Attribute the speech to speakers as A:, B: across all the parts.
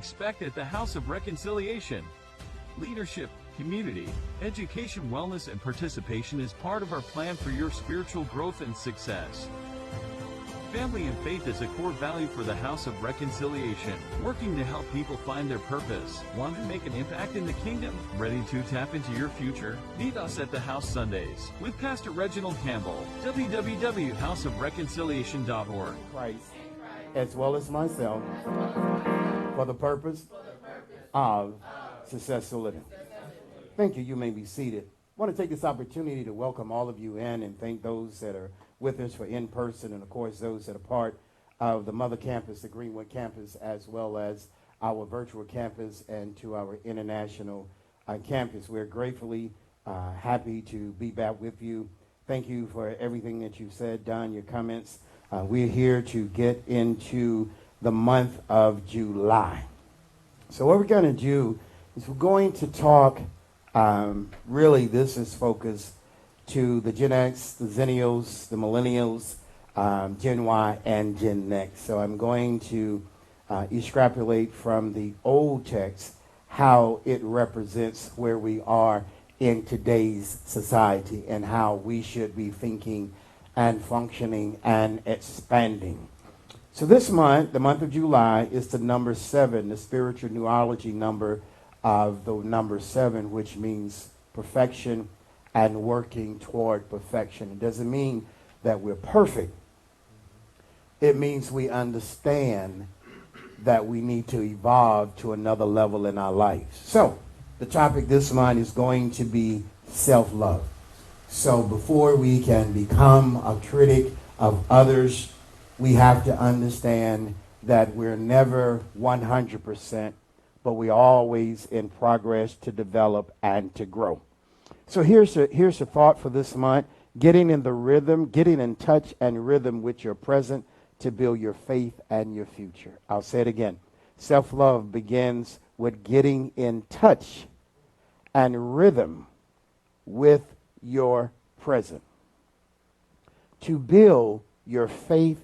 A: Expect at the House of Reconciliation. Leadership, community, education, wellness, and participation is part of our plan for your spiritual growth and success. Family and faith is a core value for the House of Reconciliation, working to help people find their purpose. Want to make an impact in the kingdom? Ready to tap into your future? Meet us at the House Sundays with Pastor Reginald Campbell. www.houseofreconciliation.org.
B: Christ, as well as myself, for the purpose of successful living. Thank you. You may be seated. I want to take this opportunity to welcome all of you in and thank those that are with us for in-person and, of course, those that are part of the mother campus, the Greenwood campus, as well as our virtual campus and to our international campus. We're gratefully happy to be back with you. Thank you for everything that you've said, done, your comments. We're here to get into the month of July. So what we're going to do is we're going to talk, really this is focused to the Gen X, the Zennials, the Millennials, Gen Y, and Gen Next. So I'm going to extrapolate from the old text how it represents where we are in today's society and how we should be thinking and functioning and expanding. So this month, the month of July, is the number 7, the spiritual numerology number of the number 7, which means perfection and working toward perfection. It doesn't mean that we're perfect. It means we understand that we need to evolve to another level in our lives. So the topic this month is going to be self-love. So before we can become a critic of others, we have to understand that we're never 100%, but we're always in progress to develop and to grow. So here's a thought for this month: getting in the rhythm, getting in touch and rhythm with your present to build your faith and your future. I'll say it again. Self-love begins with getting in touch and rhythm with your present to build your faith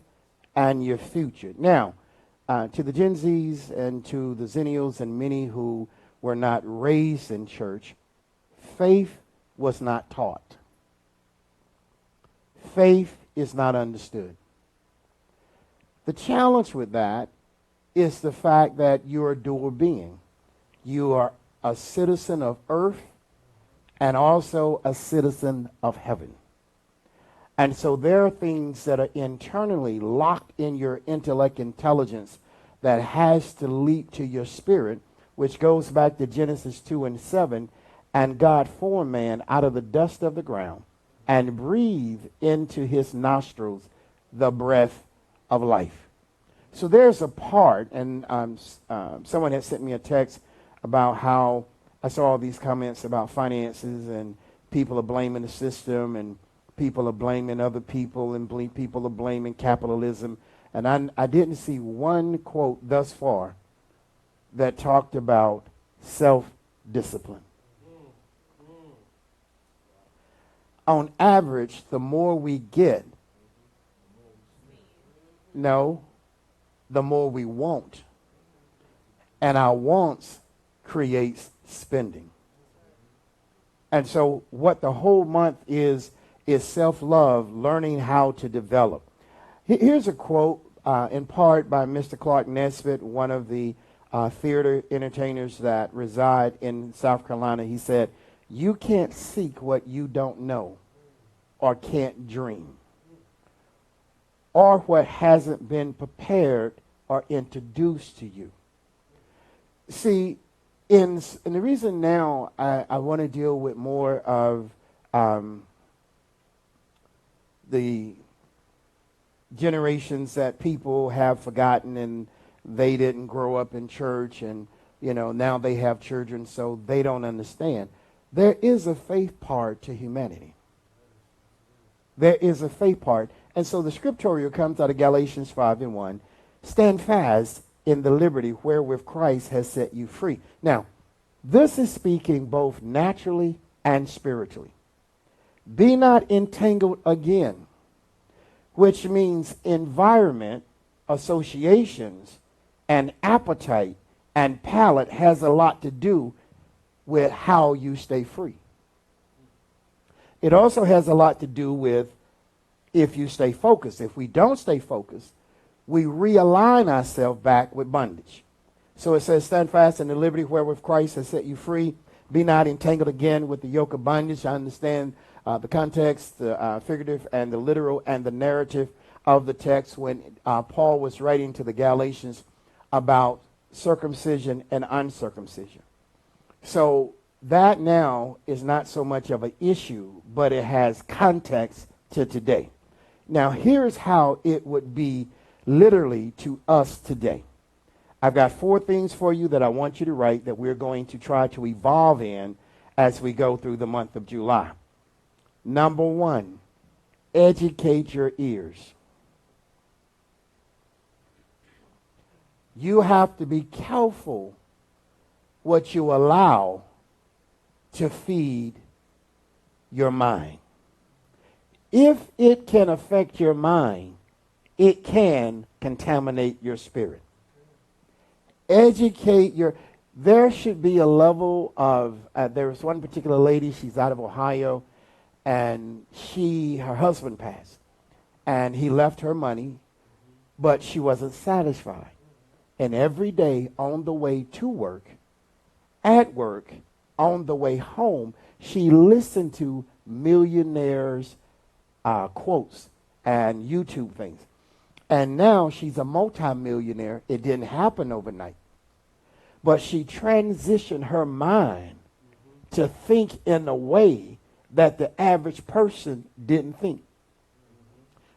B: and your future. Now, to the Gen Zs and to the Zennials and many who were not raised in church, faith was not taught. Faith is not understood. The challenge with that is the fact that you're a dual being. You are a citizen of earth and also a citizen of heaven. And so there are things that are internally locked in your intellect intelligence that has to leap to your spirit, which goes back to Genesis 2:7. And God formed man out of the dust of the ground and breathed into his nostrils the breath of life. So there's a part, and someone had sent me a text about how I saw all these comments about finances and people are blaming the system and people are blaming other people and people are blaming capitalism. And I didn't see one quote thus far that talked about self-discipline. On average, the more we get, the more we want. And our wants creates spending. And so what the whole month is self-love, learning how to develop. Here's a quote in part by Mr. Clark Nesbitt, one of the theater entertainers that reside in South Carolina. He said, "You can't seek what you don't know or can't dream, or what hasn't been prepared or introduced to you." See, and the reason now I want to deal with more of the generations that people have forgotten and they didn't grow up in church and, now they have children, so they don't understand. There is a faith part to humanity. There is a faith part. And so the scriptorial comes out of Galatians 5:1. Stand fast in the liberty wherewith Christ has set you free. Now, this is speaking both naturally and spiritually. Be not entangled again, which means environment, associations, and appetite and palate has a lot to do with how you stay free. It also has a lot to do with if you stay focused. If we don't stay focused, we realign ourselves back with bondage. So it says, stand fast in the liberty wherewith Christ has set you free. Be not entangled again with the yoke of bondage. I understand the context, the figurative and the literal and the narrative of the text when Paul was writing to the Galatians about circumcision and uncircumcision. So that now is not so much of an issue, but it has context to today. Now, here's how it would be literally to us today. I've got 4 things for you that I want you to write that we're going to try to evolve in as we go through the month of July. Number 1, educate your ears. You have to be careful what you allow to feed your mind. If it can affect your mind, it can contaminate your spirit. Educate your, there should be a level of, there was one particular lady, she's out of Ohio, and her husband passed, and he left her money, but she wasn't satisfied. And every day on the way to work, at work, on the way home, she listened to millionaires' quotes and YouTube things. And now she's a multimillionaire. It didn't happen overnight. But she transitioned her mind to think in a way that the average person didn't think.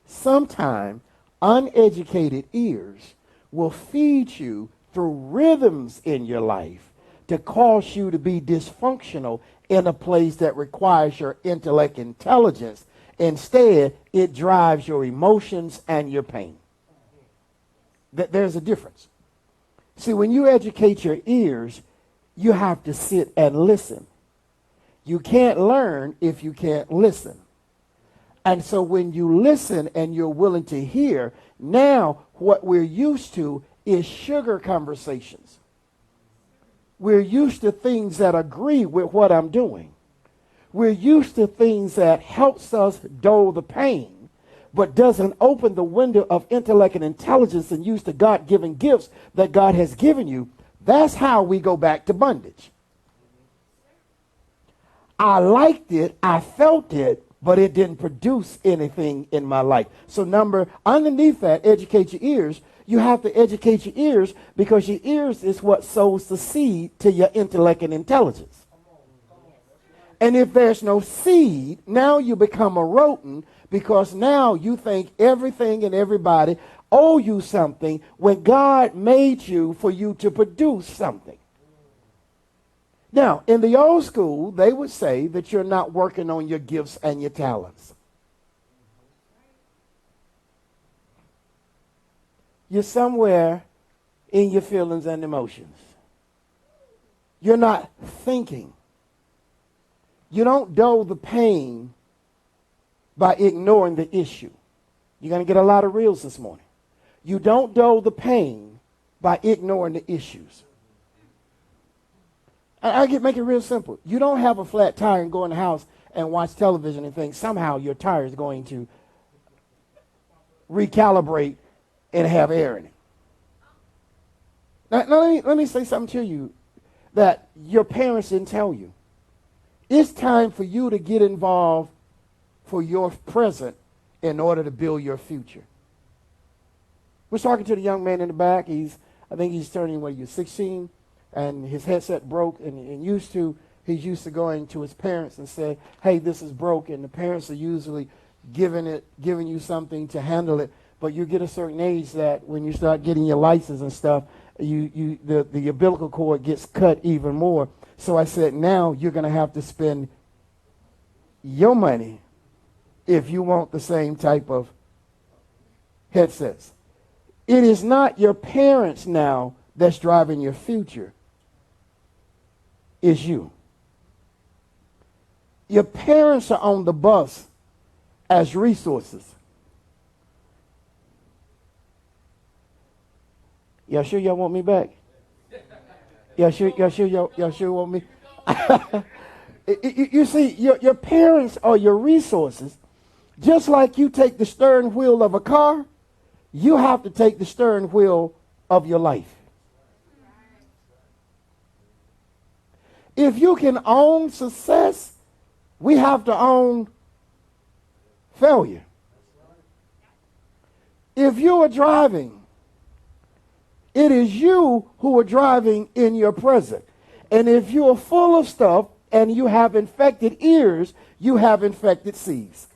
B: Sometimes uneducated ears will feed you through rhythms in your life to cause you to be dysfunctional in a place that requires your intellect intelligence. Instead, it drives your emotions and your pain. There's a difference. See, when you educate your ears, you have to sit and listen. You can't learn if you can't listen. And so when you listen and you're willing to hear, now what we're used to is sugar conversations. We're used to things that agree with what I'm doing. We're used to things that helps us dull the pain, but doesn't open the window of intellect and intelligence and use the God-given gifts that God has given you. That's how we go back to bondage. I liked it, I felt it, but it didn't produce anything in my life. So underneath that, educate your ears. You have to educate your ears because your ears is what sows the seed to your intellect and intelligence. And if there's no seed, now you become a rodent because now you think everything and everybody owe you something when God made you for you to produce something. Now, in the old school, they would say that you're not working on your gifts and your talents. You're somewhere in your feelings and emotions. You're not thinking. You don't dull the pain by ignoring the issue. You're going to get a lot of reels this morning. You don't dull the pain by ignoring the issues. Make it real simple. You don't have a flat tire and go in the house and watch television and think somehow your tire is going to recalibrate and have air in it. Now let me say something to you that your parents didn't tell you. It's time for you to get involved for your present in order to build your future. We're talking to the young man in the back. I think he's turning, 16? And his headset broke, and he's used to going to his parents and say, hey, this is broke, and the parents are usually giving you something to handle it. But you get a certain age that when you start getting your license and stuff, the umbilical cord gets cut even more. So I said, now you're going to have to spend your money if you want the same type of headsets. It is not your parents now that's driving your future. It's you. Your parents are on the bus as resources. Y'all sure y'all want me back? Y'all sure want me? You see, your parents are your resources. Just like you take the steering wheel of a car, you have to take the steering wheel of your life. If you can own success, we have to own failure. If you are driving, it is you who are driving in your present. And if you are full of stuff and you have infected ears, you have infected seas.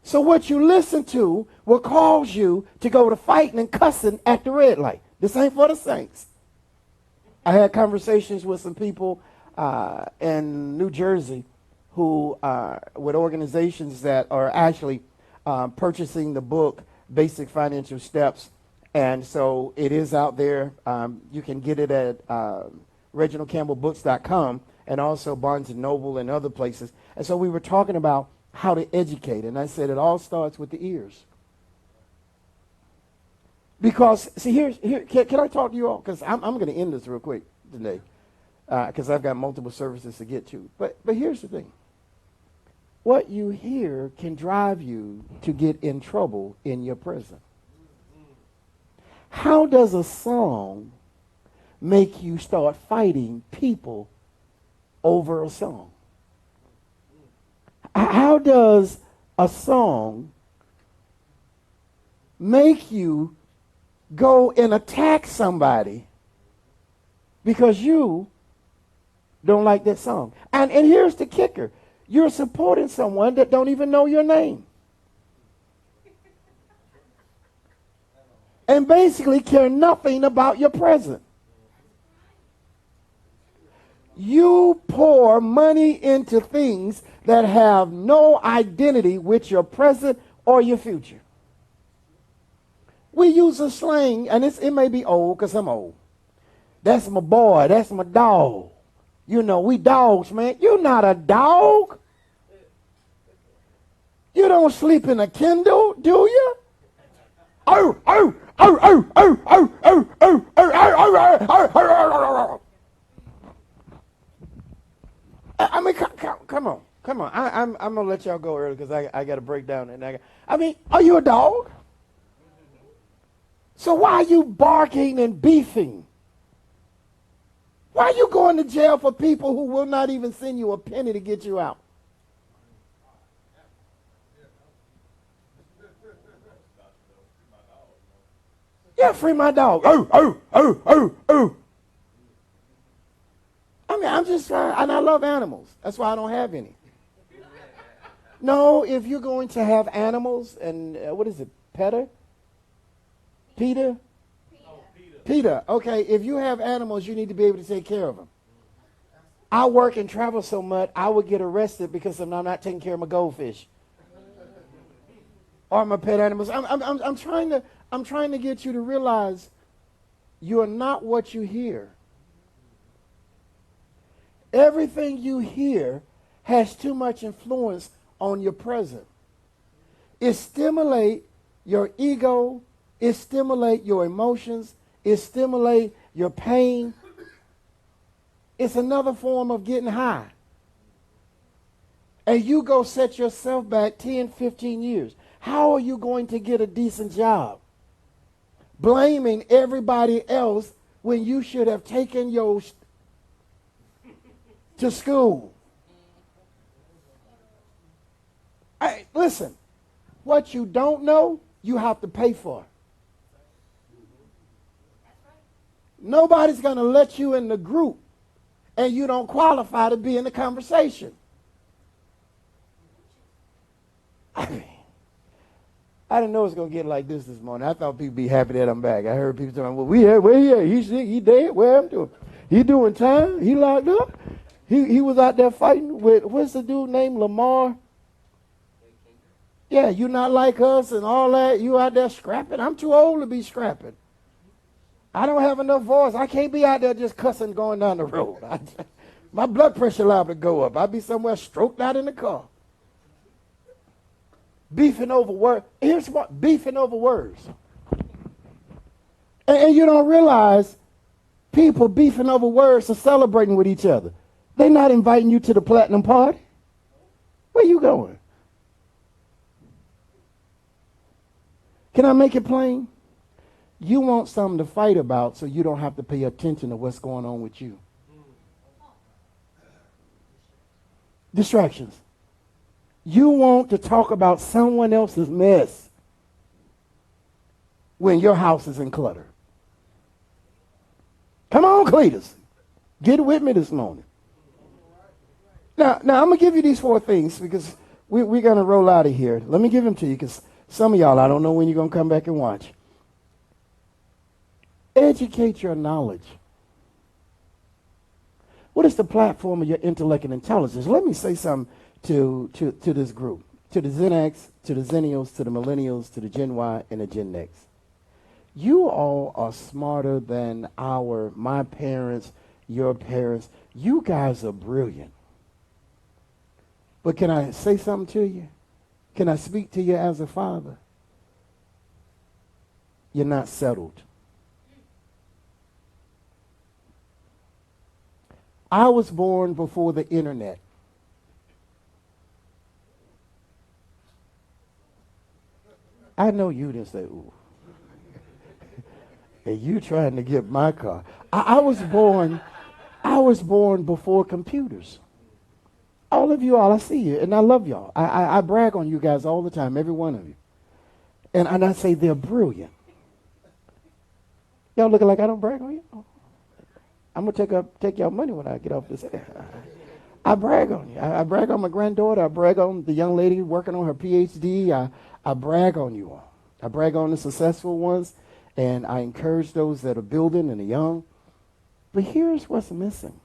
B: So what you listen to will cause you to go to fighting and cussing at the red light. This ain't for the saints. I had conversations with some people in New Jersey who with organizations that are actually purchasing the book Basic Financial Steps. And so it is out there. You can get it at ReginaldCampbellBooks.com and also Barnes & Noble and other places. And so we were talking about how to educate. And I said it all starts with the ears. Because, see, here can I talk to you all? Because I'm going to end this real quick today. Because I've got multiple services to get to. But here's the thing. What you hear can drive you to get in trouble in your present. How does a song make you start fighting people over a song? How does a song make you go and attack somebody because you don't like that song? And here's the kicker. You're supporting someone that don't even know your name. And basically care nothing about your present. You pour money into things that have no identity with your present or your future. We use a slang, and it may be old because I'm old. That's my boy. That's my dog. You know, we dogs, man. You're not a dog. You don't sleep in a Kindle, do you? Oh, oh, oh, oh, oh, oh, oh, oh, oh, oh, oh. I mean, come on. I'm gonna let y'all go early because I got to break down. And I mean, are you a dog? So why are you barking and beefing? Why are you going to jail for people who will not even send you a penny to get you out? Yeah, free my dog. Oh, oh, oh, oh, oh. I mean, I'm just trying, and I love animals. That's why I don't have any. No, if you're going to have animals, and what is it, Peter? Peter? Peter. Okay, if you have animals, you need to be able to take care of them. I work and travel so much, I would get arrested because I'm not taking care of my goldfish or my pet animals. I'm trying to get you to realize you are not what you hear. Everything you hear has too much influence on your present. It stimulates your ego. It stimulates your emotions. It stimulates your pain. It's another form of getting high. And you go set yourself back 10, 15 years. How are you going to get a decent job? Blaming everybody else when you should have taken yours to school. Hey, listen, what you don't know, you have to pay for. Nobody's going to let you in the group and you don't qualify to be in the conversation. I mean, I didn't know it was going to get like this morning. I thought people would be happy that I'm back. I heard people talking, well, where he at? He's sick, he dead, where am I doing? He doing time, he locked up. He was out there fighting with, what's the dude named Lamar? Yeah, you not like us and all that. You out there scrapping. I'm too old to be scrapping. I don't have enough voice. I can't be out there just cussing going down the road. My blood pressure liable to go up. I'd be somewhere stroked out in the car. Beefing over words. Here's what, beefing over words. And you don't realize people beefing over words or celebrating with each other. They're not inviting you to the platinum party. Where you going? Can I make it plain? You want something to fight about so you don't have to pay attention to what's going on with you. Distractions. You want to talk about someone else's mess when your house is in clutter. Come on, Cletus. Get with me this morning. Now I'm going to give you these 4 things because we're going to roll out of here. Let me give them to you because some of y'all, I don't know when you're going to come back and watch. Educate your knowledge. What is the platform of your intellect and intelligence? Let me say something to this group, to the Gen X, to the Zennials, to the Millennials, to the Gen Y, and the Gen X. You all are smarter than my parents, your parents. You guys are brilliant. But can I say something to you? Can I speak to you as a father? You're not settled. I was born before the internet. I know you didn't say, ooh. And you trying to get my car. I was born before computers. All of you all, I see you, and I love y'all. I brag on you guys all the time, every one of you. And I say they're brilliant. Y'all looking like I don't brag on you? I'm going to take y'all money when I get off this air. I brag on you. I brag on my granddaughter. I brag on the young lady working on her PhD. I brag on you all. I brag on the successful ones, and I encourage those that are building and the young. But here's what's missing.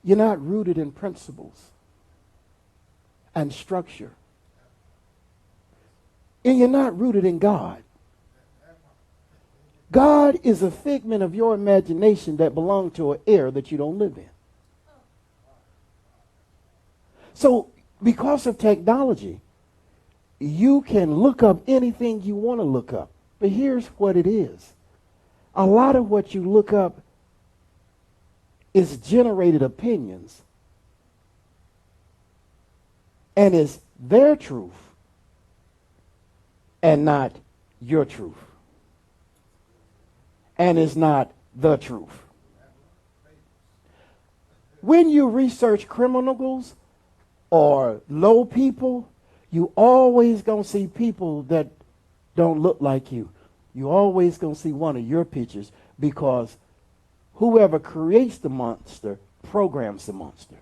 B: You're not rooted in principles and structure. And you're not rooted in God. God is a figment of your imagination that belongs to an era that you don't live in. So, because of technology, you can look up anything you want to look up. But here's what it is. A lot of what you look up is generated opinions. And is their truth and not your truth. And is not the truth. When you research criminals or low people, you always going to see people that don't look like you. You always going to see one of your pictures because whoever creates the monster programs the monster.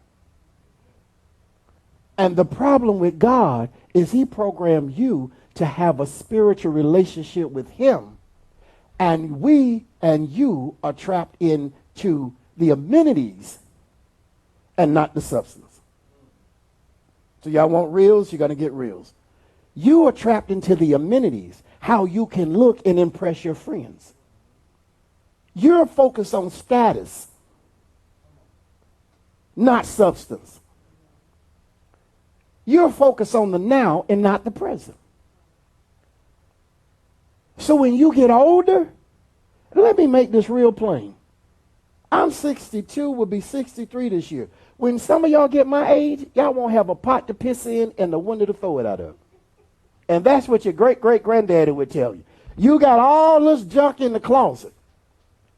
B: And the problem with God is he programmed you to have a spiritual relationship with him. And we and you are trapped into the amenities and not the substance. So y'all want reels? You're going to get reels. You are trapped into the amenities, how you can look and impress your friends. You're focused on status, not substance. You're focused on the now and not the present. So when you get older, let me make this real plain. I'm 62, will be 63 this year. When some of y'all get my age, y'all won't have a pot to piss in and a window to throw it out of. And that's what your great-great-granddaddy would tell you. You got all this junk in the closet.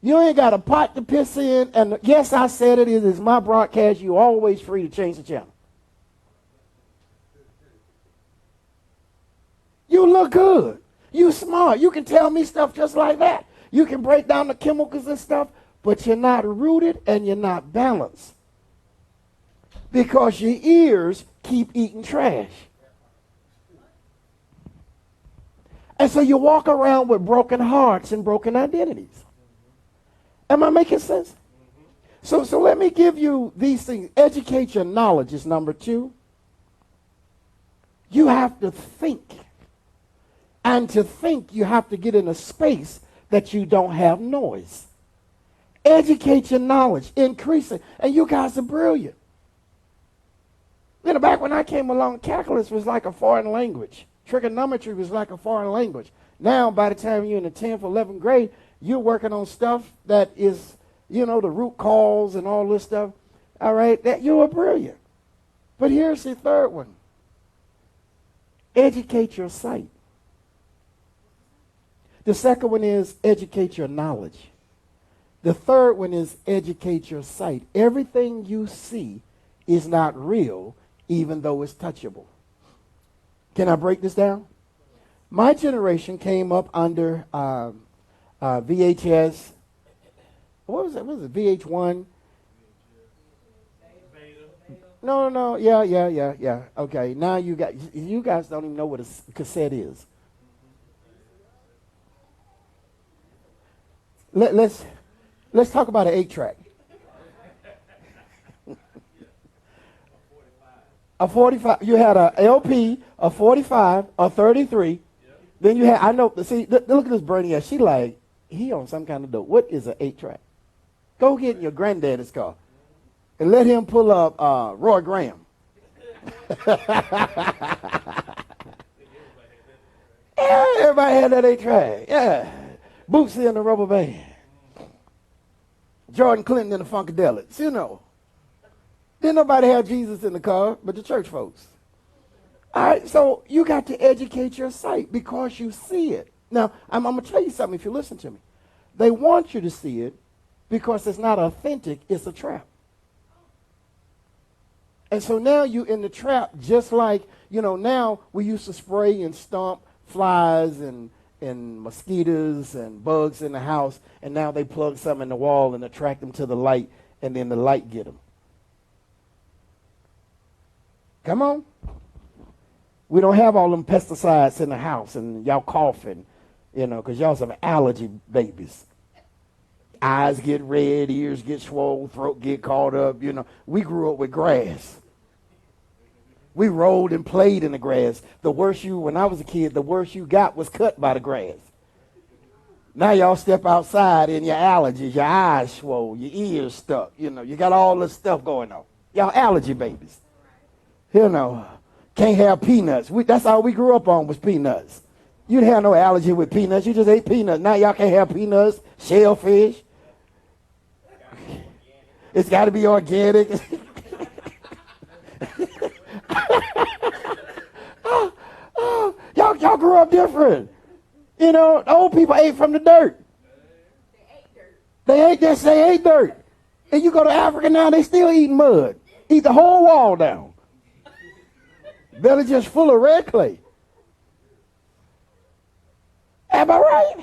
B: You ain't got a pot to piss in, and yes, I said it is my broadcast. You're always free to change the channel. You look good. You smart. You can tell me stuff just like that. You can break down the chemicals and stuff, but you're not rooted and you're not balanced. Because your ears keep eating trash. And so you walk around with broken hearts and broken identities. Am I making sense? So let me give you these things. Educate your knowledge is number 2. You have to think. And to think, you have to get in a space that you don't have noise. Educate your knowledge. Increase it. And you guys are brilliant. You know, back when I came along, calculus was like a foreign language Trigonometry was like a foreign language. Now, by the time you're in the 10th, 11th grade, you're working on stuff that is, the root cause and all this stuff. All right, that you are brilliant. But here's the third one. Educate your sight. The second one is educate your knowledge. The third one is educate your sight. Everything you see is not real, even though it's touchable. Can I break this down? My generation came up under VHS. What was it? What was it? VH1? No. Yeah. Okay. Now you guys don't even know what a cassette is. Let's talk about an 8-track. A 45. You had a LP, a 45, a 33. Yep. Then you had, look at this Bernie ass. She like, he on some kind of dope. What is an 8-track? Go get in your granddaddy's car and let him pull up Roy Graham. Yeah, everybody had that 8-track. Yeah. Bootsy and the Rubber Band. Jordan Clinton and the Funkadelics, Didn't nobody have Jesus in the car but the church folks. All right, so you got to educate your sight because you see it. Now, I'm going to tell you something if you listen to me. They want you to see it because it's not authentic, it's a trap. And so now you're in the trap just like, now we used to spray and stomp flies and mosquitoes and bugs in the house, and now they plug some in the wall and attract them to the light, and then the light get them. Come on. We don't have all them pesticides in the house, and y'all coughing, because y'all some allergy babies. Eyes get red, ears get swollen, throat get caught up, We grew up with grass. We rolled and played in the grass. When I was a kid, the worst you got was cut by the grass. Now y'all step outside and your allergies, your eyes swole, your ears stuck, you got all this stuff going on. Y'all allergy babies. Can't have peanuts. That's all we grew up on was peanuts. You didn't have no allergy with peanuts. You just ate peanuts. Now y'all can't have peanuts, shellfish. It's got to be organic. Y'all grew up different. The old people ate from the dirt. They ate dirt. And you go to Africa now, they still eat mud. Eat the whole wall down. Belly just full of red clay. Am I right?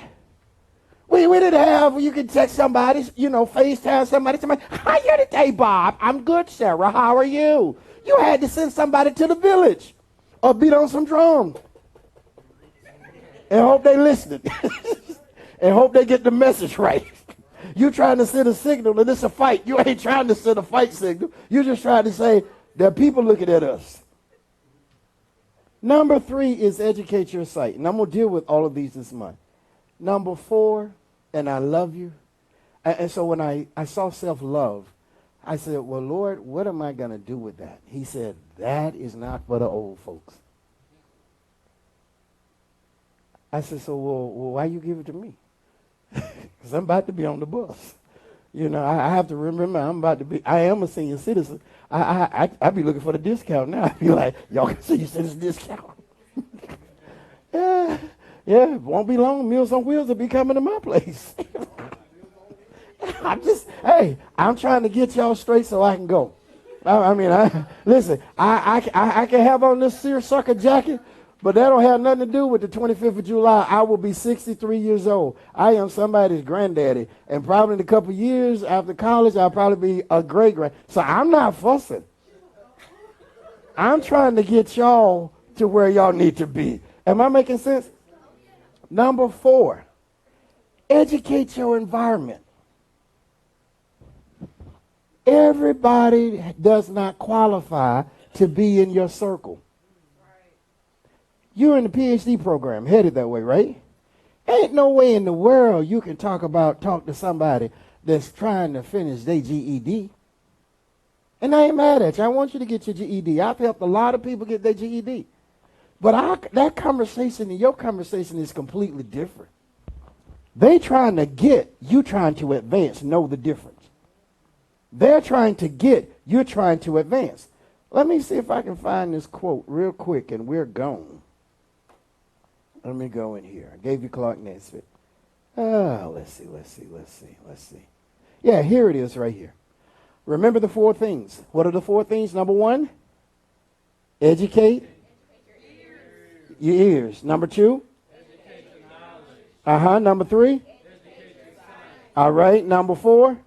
B: We didn't have, you could text somebody, FaceTime somebody. How you today, Bob? I'm good, Sarah. How are you? You had to send somebody to the village or beat on some drums and hope they listening and hope they get the message right. You trying to send a signal and it's a fight. You ain't trying to send a fight signal. You're just trying to say there are people looking at us. Number 3 is educate your sight. And I'm going to deal with all of these this month. Number 4, and I love you. And so when I saw self-love, I said, well, Lord, what am I going to do with that? He said, that is not for the old folks. I said, so well why you give it to me? Because I'm about to be on the bus. I have to remember I am a senior citizen. I be looking for the discount now. I be like, y'all can see citizen discount. Yeah, it won't be long. Meals on Wheels will be coming to my place. I'm trying to get y'all straight so I can go. Listen, I can have on this seersucker jacket, but that don't have nothing to do with the 25th of July. I will be 63 years old. I am somebody's granddaddy. And probably in a couple of years after college, I'll probably be a great-grand. So I'm not fussing. I'm trying to get y'all to where y'all need to be. Am I making sense? Number 4, educate your environment. Everybody does not qualify to be in your circle. You're in the PhD program, headed that way, right? Ain't no way in the world you can talk to somebody that's trying to finish their GED. And I ain't mad at you. I want you to get your GED. I've helped a lot of people get their GED. But that conversation and your conversation is completely different. They trying to get, you trying to advance. Know the difference. They're trying to get, you're trying to advance. Let me see if I can find this quote real quick, and we're gone. Let me go in here. I gave you Clark Nesbitt. Let's see. Yeah, here it is right here. Remember the four things. What are the four things? Number one, educate your ears. Number two, number three, all right. Number four.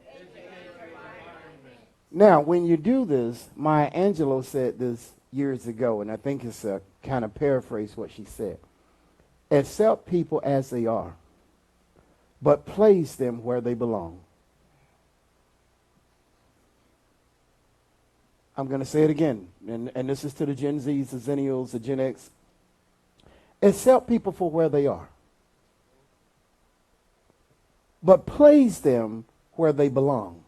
B: Now, when you do this, Maya Angelou said this years ago, and I think it's a kind of paraphrase what she said. Accept people as they are, but place them where they belong. I'm going to say it again, and this is to the Gen Zs, the Zennials, the Gen X. Accept people for where they are, but place them where they belong.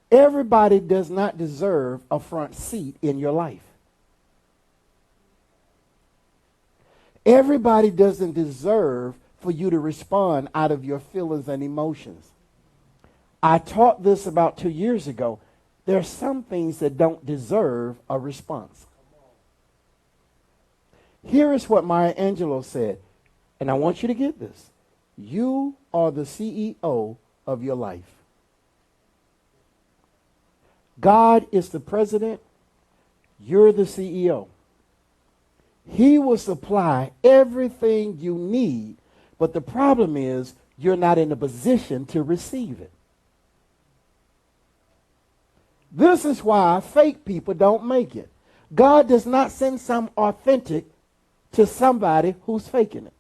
B: Everybody does not deserve a front seat in your life. Everybody doesn't deserve for you to respond out of your feelings and emotions. I taught this about 2 years ago. There are some things that don't deserve a response. Here is what Maya Angelou said, and I want you to get this. You are the CEO of your life. God is the president. You're the CEO. He will supply everything you need, but the problem is you're not in a position to receive it. This is why fake people don't make it. God does not send some authentic to somebody who's faking it.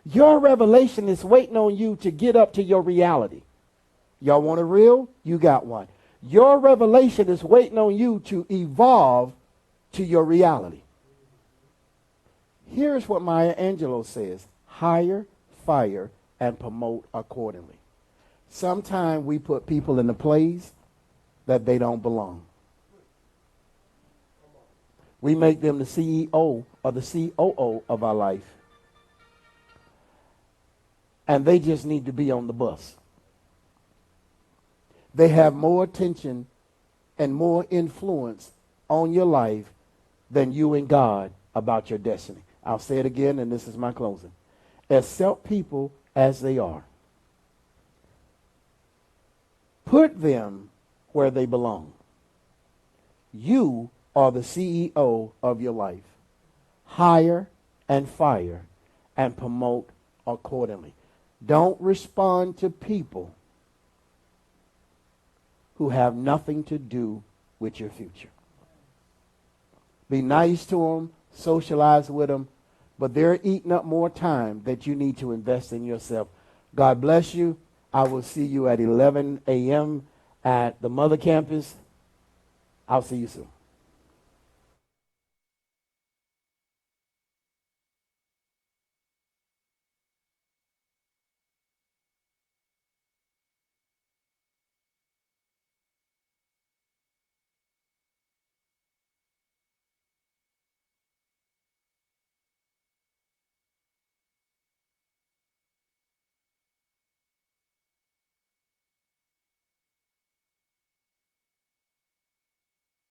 B: Your revelation is waiting on you to get up to your reality. Y'all want a real? You got one. Your revelation is waiting on you to evolve to your reality. Here's what Maya Angelou says. Hire, fire, and promote accordingly. Sometimes we put people in a place that they don't belong. We make them the CEO or the COO of our life. And they just need to be on the bus. They have more attention and more influence on your life than you and God about your destiny. I'll say it again, and this is my closing. Accept people as they are. Put them where they belong. You are the CEO of your life. Hire and fire and promote accordingly. Don't respond to people who have nothing to do with your future. Be nice to them, socialize with them, but they're eating up more time that you need to invest in yourself. God bless you. I will see you at 11 a.m. at the Mother Campus. I'll see you soon.